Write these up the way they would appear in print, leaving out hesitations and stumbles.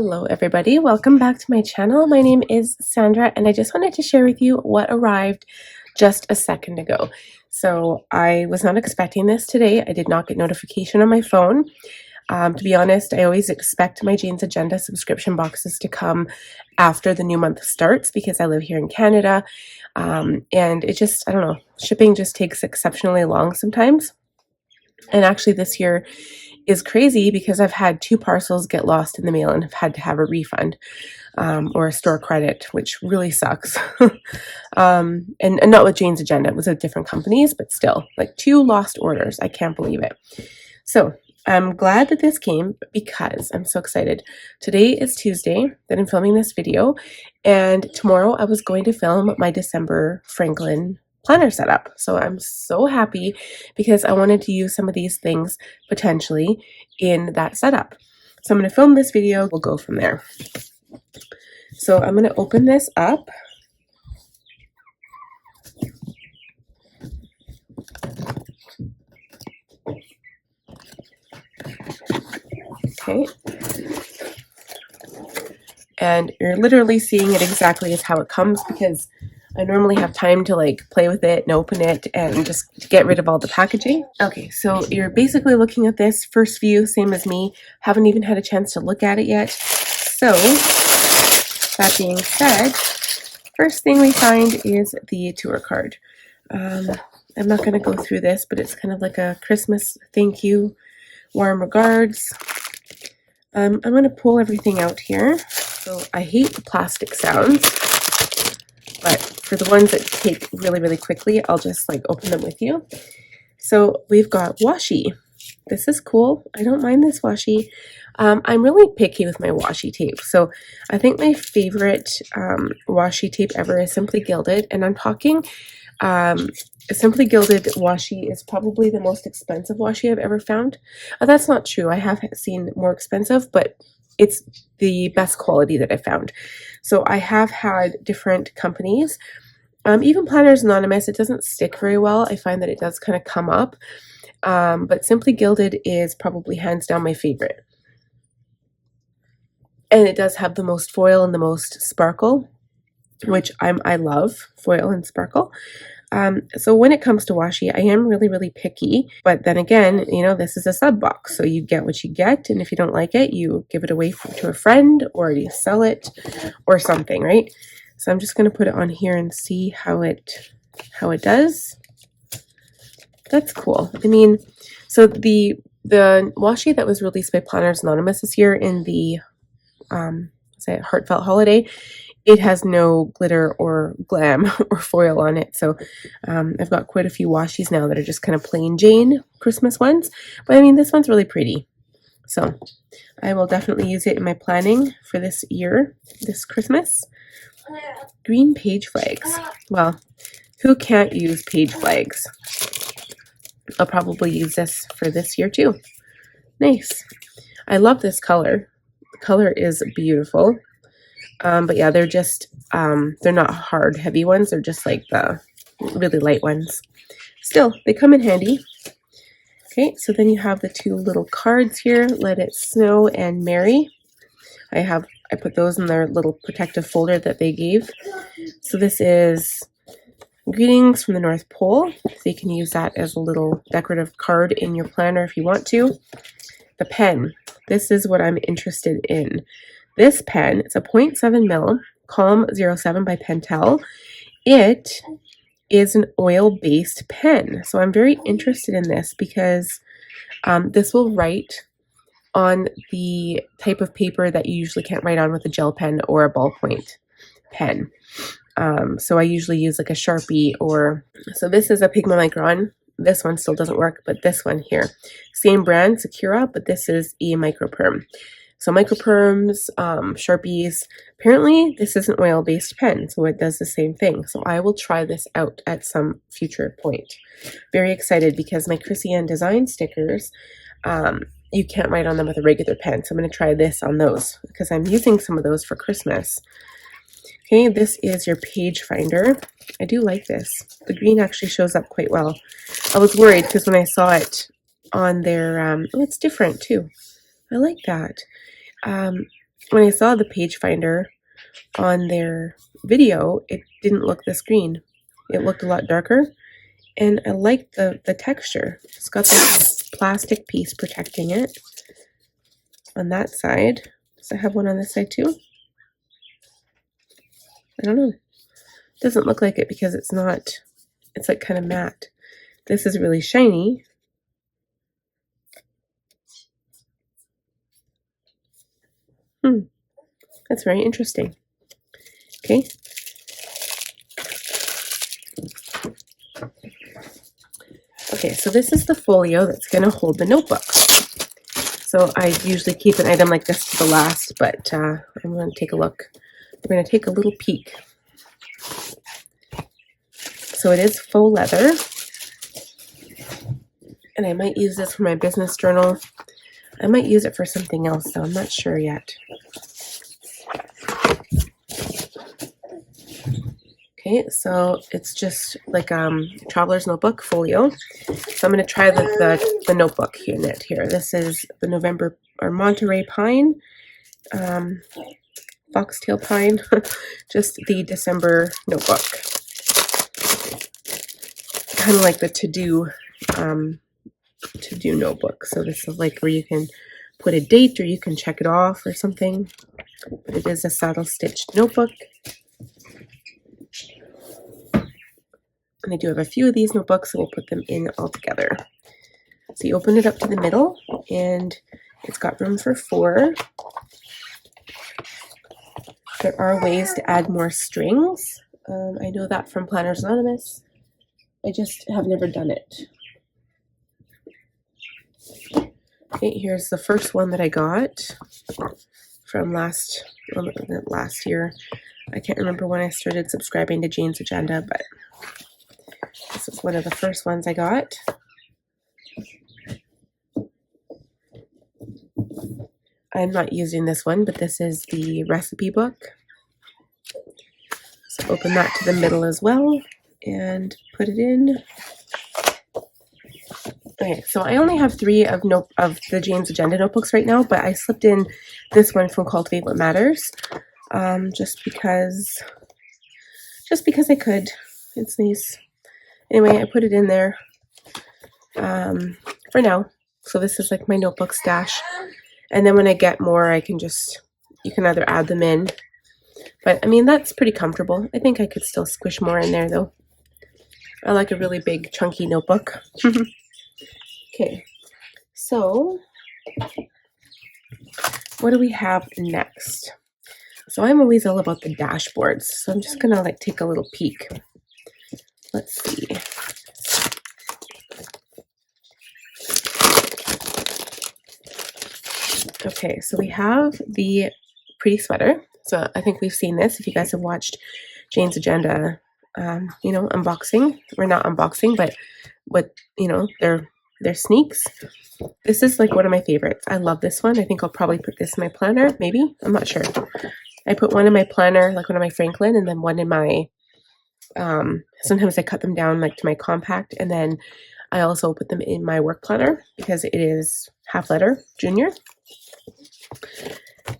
Hello everybody, welcome back to my channel. My name is Sandra and I just wanted to share with you what arrived just a second ago. So I was not expecting this today. I did not get notification on my phone. To be honest, I always expect my Jane's Agenda subscription boxes to come after the new month starts because I live here in Canada. And it just, I don't know, shipping just takes exceptionally long sometimes. And actually this year is crazy because I've had 2 parcels get lost in the mail and have had to have a refund or a store credit, which really sucks. and not with Jane's Agenda, it was at different companies, but still, like 2 lost orders. I can't believe it. So I'm glad that this came because I'm so excited. Today is Tuesday that I'm filming this video, and tomorrow I was going to film my December Franklin planner setup. So I'm so happy because I wanted to use some of these things potentially in that setup. So I'm going to film this video. We'll go from there. So I'm going to open this up. Okay. And you're literally seeing it exactly as how it comes because I normally have time to like play with it and open it and just get rid of all the packaging. Okay, so you're basically looking at this first view, same as me. Haven't even had a chance to look at it yet. So that being said, first thing we find is the tour card. I'm not going to go through this, but it's kind of like a Christmas thank you, warm regards. I'm going to pull everything out here. So I hate the plastic sounds, but for the ones that take really, really quickly, I'll just like open them with you. So we've got washi. This is cool. I don't mind this washi. I'm really picky with my washi tape. So I think my favorite washi tape ever is Simply Gilded. And I'm talking Simply Gilded washi is probably the most expensive washi I've ever found. That's not true. I have seen more expensive, but it's the best quality that I found. So I have had different companies. Even Planners Anonymous, it doesn't stick very well. I find that it does kind of come up. But Simply Gilded is probably hands down my favorite. And it does have the most foil and the most sparkle, which I love, foil and sparkle. So when it comes to washi, I am really, really picky. But then again, you know, this is a sub box. So you get what you get. And if you don't like it, you give it away to a friend or you sell it or something, right? So I'm just going to put it on here and see how it does. That's cool. I mean, so the washi that was released by Planners Anonymous this year in the Heartfelt Holiday, it has no glitter or glam or foil on it. So I've got quite a few washis now that are just kind of plain Jane Christmas ones. But I mean, this one's really pretty. So I will definitely use it in my planning for this year, this Christmas. Green page flags. Well, who can't use page flags? I'll probably use this for this year too. Nice. I love this color. The color is beautiful. But yeah, they're just, they're not hard, heavy ones. They're just like the really light ones. Still, they come in handy. Okay, so then you have the 2 little cards here, Let It Snow and Merry. I put those in their little protective folder that they gave. So this is Greetings from the North Pole. So you can use that as a little decorative card in your planner if you want to. The pen. This is what I'm interested in. This pen, it's a 0.7 mil Calm 07 by Pentel. It is an oil-based pen. So I'm very interested in this because this will write on the type of paper that you usually can't write on with a gel pen or a ballpoint pen. So I usually use like a Sharpie so this is a Pigma Micron. This one still doesn't work, but this one here. Same brand, Sakura, but this is a microperm. So microperms, Sharpies, apparently this is an oil-based pen, so it does the same thing. So I will try this out at some future point. Very excited because my Chrissy Ann Design stickers, you can't write on them with a regular pen. So I'm going to try this on those because I'm using some of those for Christmas. Okay, this is your page finder. I do like this. The green actually shows up quite well. I was worried because when I saw it on their, oh, it's different too. I like that. when I saw the page finder on their video, it didn't look this green. It looked a lot darker, and I like the texture. It's got this plastic piece protecting it on that side. Does it have one on this side too? I don't know. It doesn't look like it because it's not, it's like kind of matte. This is really shiny. That's very interesting. Okay. Okay, so this is the folio that's going to hold the notebook. So I usually keep an item like this to the last, but I'm going to take a look. We're going to take a little peek. So it is faux leather, and I might use this for my business journal. I might use it for something else, though I'm not sure yet. Okay, so it's just like traveler's notebook folio. So I'm going to try the notebook unit here. This is the November or Monterey Pine, Foxtail Pine, just the December notebook. Kind of like the to-do notebook. So this is like where you can put a date or you can check it off or something. But it is a saddle stitched notebook. And I do have a few of these notebooks, so we'll put them in all together. So you open it up to the middle, and it's got room for 4. There are ways to add more strings. I know that from Planners Anonymous. I just have never done it. Okay, here's the first one that I got from last year. I can't remember when I started subscribing to Jane's Agenda, but this is one of the first ones I got. I'm not using this one, but this is the recipe book. So open that to the middle as well and put it in. Okay, so I only have 3 of the Jane's Agenda notebooks right now, but I slipped in this one from Cultivate What Matters, just because I could. It's nice. Anyway, I put it in there for now. So this is like my notebook stash. And then when I get more, you can either add them in. But I mean, that's pretty comfortable. I think I could still squish more in there though. I like a really big chunky notebook. Okay, so what do we have next? So I'm always all about the dashboards. So I'm just gonna like take a little peek. Let's see. Okay, so we have the pretty sweater. So I think we've seen this if you guys have watched Jane's Agenda, unboxing. Or not unboxing, but what, their sneaks. This is like one of my favorites. I love this one. I think I'll probably put this in my planner, maybe. I'm not sure. I put one in my planner, like one of my Franklin, and then one in my, sometimes I cut them down like to my compact, and then I also put them in my work planner because it is half letter junior.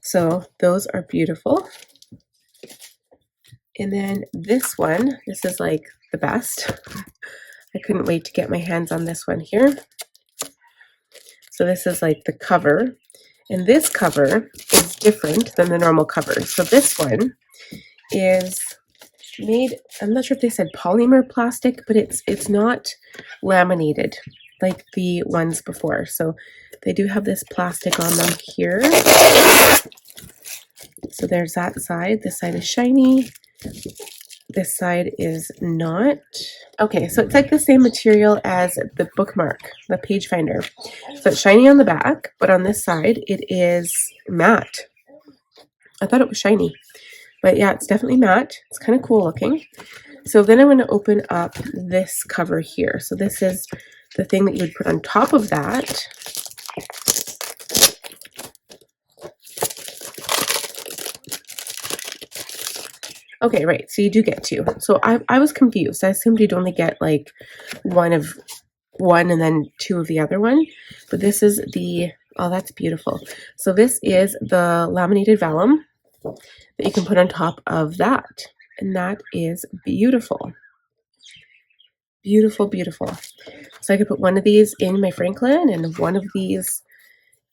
So those are beautiful. And then this one, this is like the best. I couldn't wait to get my hands on this one here. So this is like the cover. And this cover is different than the normal cover. So this one is made, I'm not sure if they said polymer plastic, but it's not laminated like the ones before. So they do have this plastic on them here. So there's that side. This side is shiny. This side is not. Okay, so it's like the same material as the bookmark, the page finder. So it's shiny on the back, but on this side it is matte. I thought it was shiny, but yeah, it's definitely matte. It's kind of cool looking. So then I'm going to open up this cover here. So this is the thing that you would put on top of that. Okay, right, so you do get 2. So I was confused. I assumed you'd only get like one of one and then 2 of the other one. But this is the Oh, that's beautiful. So this is the laminated vellum that you can put on top of that. And that is beautiful. Beautiful, beautiful. So I could put one of these in my Franklin and one of these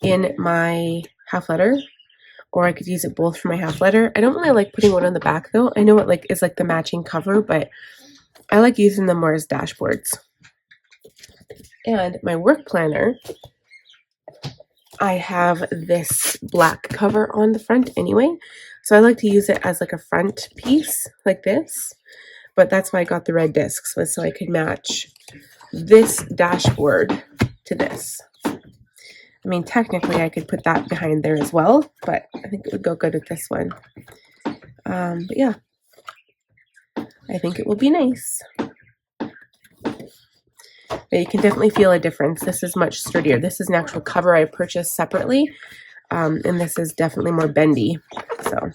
in my half letter, or I could use it both for my half letter. I don't really like putting one on the back though. I know it like is like the matching cover, but I like using them more as dashboards. And my work planner, I have this black cover on the front anyway. So I like to use it as like a front piece like this. But that's why I got the red discs, was so I could match this dashboard to this. I mean, technically I could put that behind there as well, but I think it would go good with this one. But yeah, I think it will be nice. But you can definitely feel a difference. This is much sturdier. This is an actual cover I purchased separately, and this is definitely more bendy. So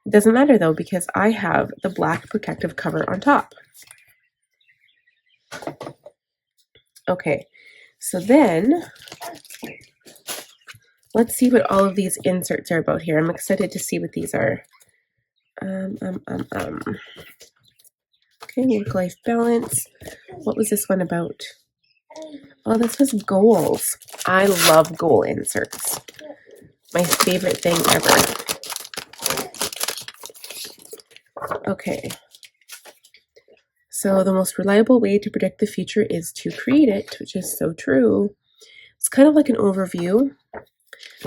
it doesn't matter though, because I have the black protective cover on top. Okay, so then let's see what all of these inserts are about here. I'm excited to see what these are. Okay, work-life balance. What was this one about? Oh, this was goals. I love goal inserts. My favorite thing ever. Okay. So the most reliable way to predict the future is to create it, which is so true. It's kind of like an overview.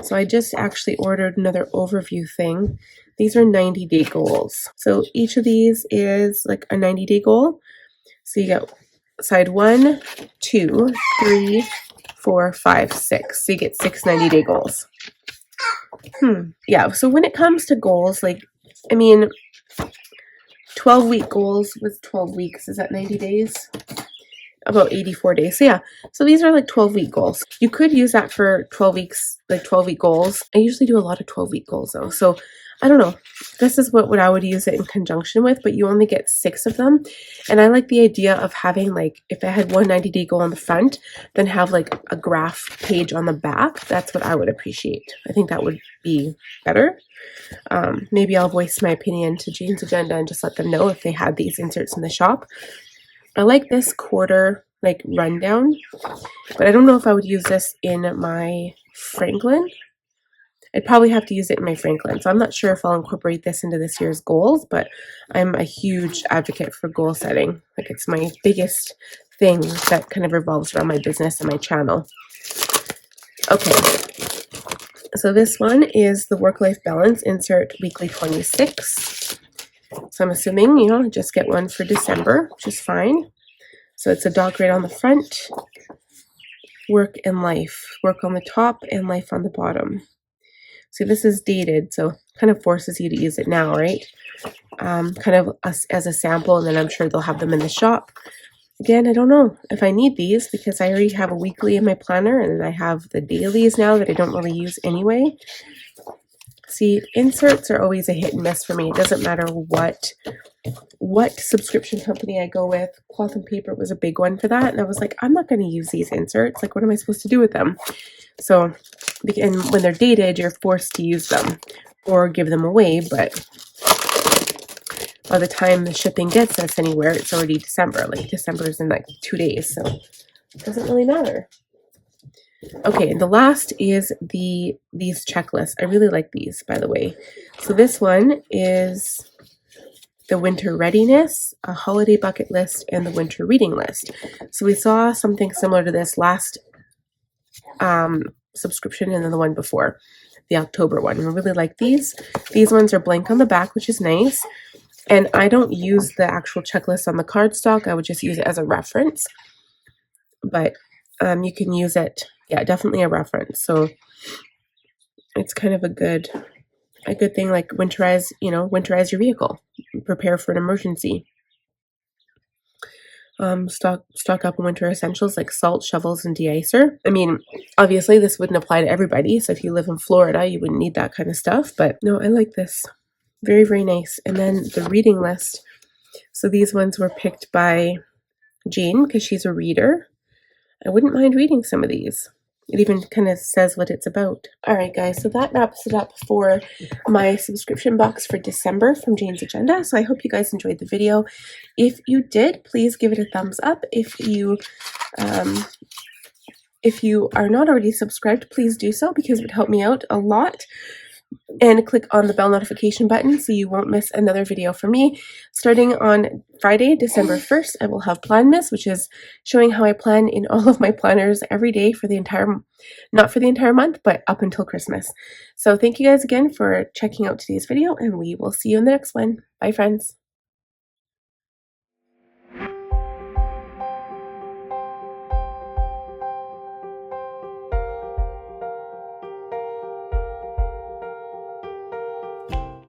So I just actually ordered another overview thing. These are 90-day goals. So each of these is like a 90-day goal. So you get side 1, 2, 3, 4, 5, 6. So you get 6 90-day goals. Yeah, so when it comes to goals, like, I mean, 12-week goals with 12 weeks, is that 90 days? About 84 days. So yeah, so these are like 12-week goals. You could use that for 12 weeks, like 12-week goals. I usually do a lot of 12-week goals though. So I don't know. This is what I would use it in conjunction with, but you only get 6 of them. And I like the idea of having, like, if I had one 90-day goal on the front, then have like a graph page on the back. That's what I would appreciate. I think that would be better. Maybe I'll voice my opinion to Jane's Agenda and just let them know if they had these inserts in the shop. I like this quarter like rundown, but I don't know if I would use this in my Franklin. I'd probably have to use it in my Franklin, so I'm not sure if I'll incorporate this into this year's goals, but I'm a huge advocate for goal setting. Like, it's my biggest thing that kind of revolves around my business and my channel. Okay, so this one is the work-life balance insert weekly 26. So I'm assuming, you know, just get one for December, which is fine. So it's a dog grid on the front, work and life, work on the top and life on the bottom. See, this is dated, so kind of forces you to use it now, right? Kind of as a sample, and then I'm sure they'll have them in the shop. Again, I don't know if I need these because I already have a weekly in my planner, and I have the dailies now that I don't really use anyway. See, inserts are always a hit and miss for me. It doesn't matter what subscription company I go with. Cloth and Paper was a big one for that, and I was like, I'm not going to use these inserts. Like, what am I supposed to do with them? So, and when they're dated, you're forced to use them or give them away, but by the time the shipping gets us anywhere, it's already December. Like, December is in like 2 days, so it doesn't really matter. Okay, and the last is these checklists. I really like these, by the way. So this one is the winter readiness, a holiday bucket list, and the winter reading list. So we saw something similar to this last subscription, and then the one before, the October one. I really like these. These ones are blank on the back, which is nice. And I don't use the actual checklist on the cardstock. I would just use it as a reference. But you can use it, yeah, definitely a reference. So it's kind of a good thing, like winterize your vehicle, prepare for an emergency. Stock up on winter essentials like salt, shovels, and de-icer. I mean, obviously this wouldn't apply to everybody, so if you live in Florida, you wouldn't need that kind of stuff, but no, I like this. Very, very nice. And then the reading list. So these ones were picked by Jane because she's a reader. I wouldn't mind reading some of these. It even kind of says what it's about. Alright guys, so that wraps it up for my subscription box for December from Jane's Agenda. So I hope you guys enjoyed the video. If you did, please give it a thumbs up. If you are not already subscribed, please do so because it would help me out a lot. And click on the bell notification button so you won't miss another video from me. Starting on Friday, December 1st, I will have Planmas, which is showing how I plan in all of my planners every day for the entire, not for the entire month, but up until Christmas. So thank you guys again for checking out today's video, and we will see you in the next one. Bye, friends.